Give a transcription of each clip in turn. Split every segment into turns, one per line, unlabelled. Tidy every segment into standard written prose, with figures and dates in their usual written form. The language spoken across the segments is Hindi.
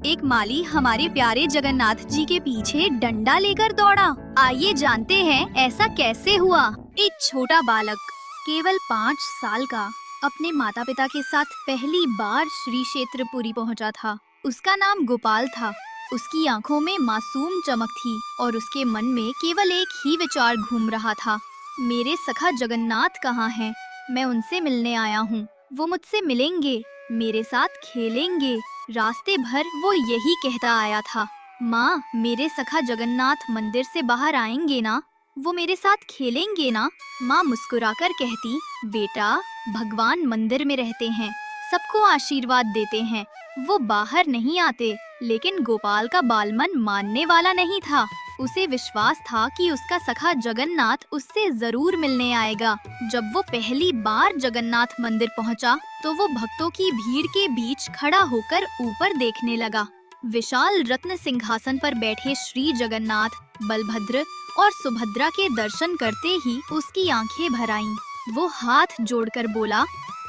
एक माली हमारे प्यारे जगन्नाथ जी के पीछे डंडा लेकर दौड़ा। आइए जानते हैं ऐसा कैसे हुआ। एक छोटा बालक केवल 5 साल का अपने माता पिता के साथ पहली बार श्री क्षेत्रपुरी पहुंचा था। उसका नाम गोपाल था। उसकी आंखों में मासूम चमक थी और उसके मन में केवल एक ही विचार घूम रहा था, मेरे सखा जगन्नाथ कहाँ हैं? मैं उनसे मिलने आया हूँ। वो मुझसे मिलेंगे, मेरे साथ खेलेंगे। रास्ते भर वो यही कहता आया था, माँ मेरे सखा जगन्नाथ मंदिर से बाहर आएंगे ना? वो मेरे साथ खेलेंगे ना? माँ मुस्कुराकर कहती, बेटा भगवान मंदिर में रहते हैं, सबको आशीर्वाद देते हैं, वो बाहर नहीं आते। लेकिन गोपाल का बालमन मानने वाला नहीं था। उसे विश्वास था कि उसका सखा जगन्नाथ उससे जरूर मिलने आएगा। जब वो पहली बार जगन्नाथ मंदिर पहुंचा, तो वो भक्तों की भीड़ के बीच खड़ा होकर ऊपर देखने लगा। विशाल रत्न सिंहासन पर बैठे श्री जगन्नाथ, बलभद्र और सुभद्रा के दर्शन करते ही उसकी आंखें भर आईं। वो हाथ जोड़कर बोला,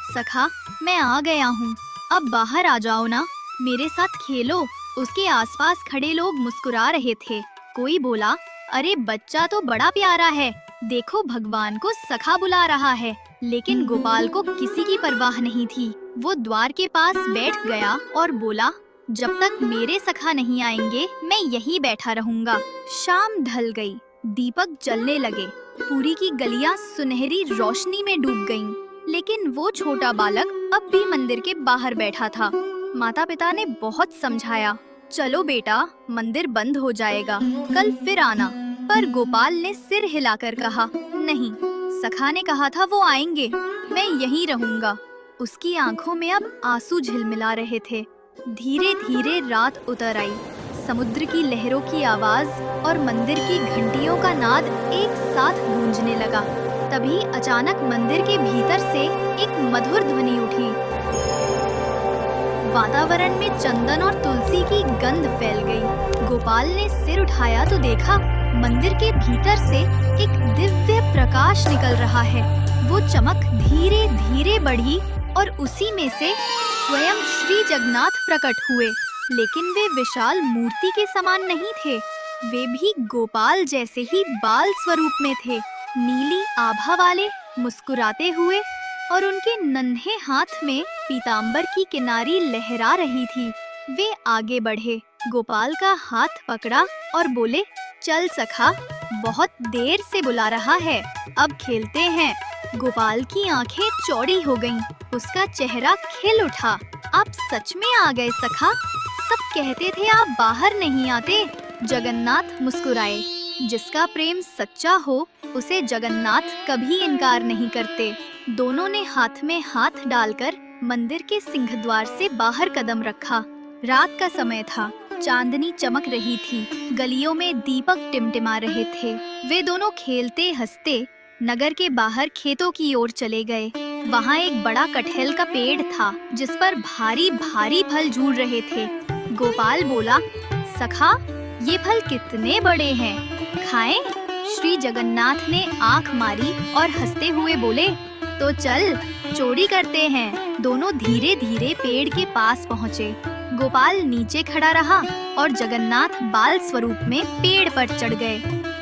सखा मैं आ गया हूँ, अब बाहर आ जाओ ना, मेरे साथ खेलो। उसके आसपास खड़े लोग मुस्कुरा रहे थे। कोई बोला, अरे बच्चा तो बड़ा प्यारा है, देखो भगवान को सखा बुला रहा है। लेकिन गोपाल को किसी की परवाह नहीं थी। वो द्वार के पास बैठ गया और बोला, जब तक मेरे सखा नहीं आएंगे मैं यहीं बैठा रहूंगा। शाम ढल गई, दीपक जलने लगे, पुरी की गलियां सुनहरी रोशनी में डूब गईं। लेकिन वो छोटा बालक अब भी मंदिर के बाहर बैठा था। माता पिता ने बहुत समझाया, चलो बेटा मंदिर बंद हो जाएगा, कल फिर आना। पर गोपाल ने सिर हिलाकर कहा, नहीं, सखा ने कहा था वो आएंगे, मैं यहीं रहूंगा। उसकी आंखों में अब आंसू झिलमिला रहे थे। धीरे धीरे रात उतर आई। समुद्र की लहरों की आवाज और मंदिर की घंटियों का नाद एक साथ गूंजने लगा। तभी अचानक मंदिर के भीतर से एक मधुर ध्वनि उठी। वातावरण में चंदन और तुलसी की गंध फैल गई। गोपाल ने सिर उठाया तो देखा मंदिर के भीतर से एक दिव्य प्रकाश निकल रहा है। वो चमक धीरे धीरे बढ़ी और उसी में से स्वयं श्री जगन्नाथ प्रकट हुए। लेकिन वे विशाल मूर्ति के समान नहीं थे, वे भी गोपाल जैसे ही बाल स्वरूप में थे, नीली आभा वाले, मुस्कुराते हुए, और उनके नन्हे हाथ में पीतांबर की किनारी लहरा रही थी। वे आगे बढ़े, गोपाल का हाथ पकड़ा और बोले, चल सखा, बहुत देर से बुला रहा है, अब खेलते हैं। गोपाल की आंखें चौड़ी हो गईं, उसका चेहरा खिल उठा। आप सच में आ गए सखा, सब कहते थे आप बाहर नहीं आते। जगन्नाथ मुस्कुराए। जिसका प्रेम सच्चा हो उसे जगन्नाथ कभी इनकार नहीं करते। दोनों ने हाथ में हाथ डालकर मंदिर के सिंहद्वार से बाहर कदम रखा। रात का समय था, चांदनी चमक रही थी, गलियों में दीपक टिमटिमा रहे थे। वे दोनों खेलते हंसते नगर के बाहर खेतों की ओर चले गए। वहाँ एक बड़ा कटहल का पेड़ था जिस पर भारी भारी फल झूल रहे थे। गोपाल बोला, सखा ये फल कितने बड़े हैं, खाएं? श्री जगन्नाथ ने आंख मारी और हंसते हुए बोले, तो चल चोरी करते हैं। दोनों धीरे धीरे पेड़ के पास पहुँचे। गोपाल नीचे खड़ा रहा और जगन्नाथ बाल स्वरूप में पेड़ पर चढ़ गए।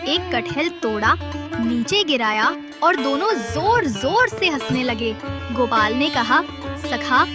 एक कटहल तोड़ा, नीचे गिराया और दोनों जोर जोर से हंसने लगे। गोपाल ने कहा, सखा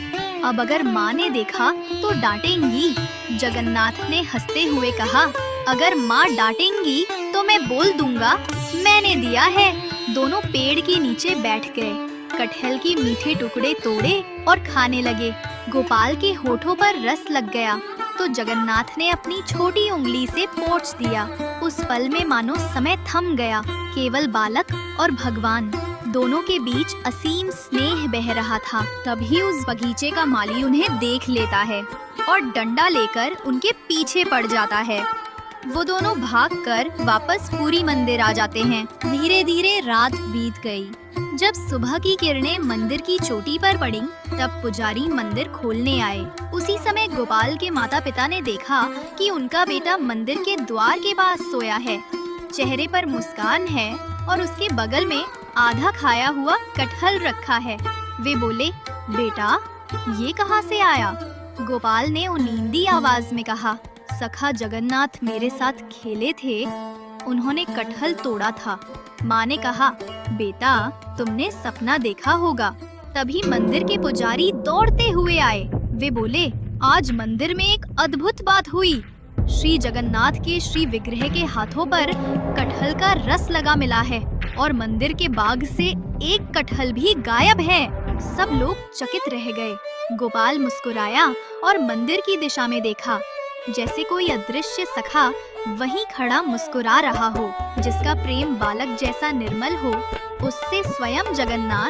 अब अगर माँ ने देखा तो डांटेंगी। जगन्नाथ ने हंसते हुए कहा, अगर माँ डांटेंगी तो मैं बोल दूंगा मैंने दिया है। दोनों पेड़ के नीचे बैठ गए, कटहल के मीठे टुकड़े तोड़े और खाने लगे। गोपाल के होठों पर रस लग गया तो जगन्नाथ ने अपनी छोटी उंगली से पोंछ दिया। उस पल में मानो समय थम गया। केवल बालक और भगवान, दोनों के बीच असीम स्नेह बह रहा था। तभी उस बगीचे का माली उन्हें देख लेता है और डंडा लेकर उनके पीछे पड़ जाता है। वो दोनों भागकर वापस पुरी मंदिर आ जाते हैं। धीरे धीरे रात बीत गई। जब सुबह की किरणें मंदिर की चोटी पर पड़ीं, तब पुजारी मंदिर खोलने आए। उसी समय गोपाल के माता पिता ने देखा कि उनका बेटा मंदिर के द्वार के पास सोया है। चेहरे पर मुस्कान है और उसके बगल में आधा खाया हुआ कटहल रखा है। वे बोले, बेटा ये कहाँ से आया? गोपाल ने उनींदी आवाज में कहा, सखा जगन्नाथ मेरे साथ खेले थे, उन्होंने कटहल तोड़ा था। माँ ने कहा, बेटा तुमने सपना देखा होगा। तभी मंदिर के पुजारी दौड़ते हुए आए। वे बोले, आज मंदिर में एक अद्भुत बात हुई। श्री जगन्नाथ के श्री विग्रह के हाथों पर कटहल का रस लगा मिला है और मंदिर के बाग से एक कटहल भी गायब है। सब लोग चकित रह गए। गोपाल मुस्कुराया और मंदिर की दिशा में देखा, जैसे कोई अदृश्य सखा वहीं खड़ा मुस्कुरा रहा हो। जिसका प्रेम बालक जैसा निर्मल हो, उससे स्वयं जगन्नाथ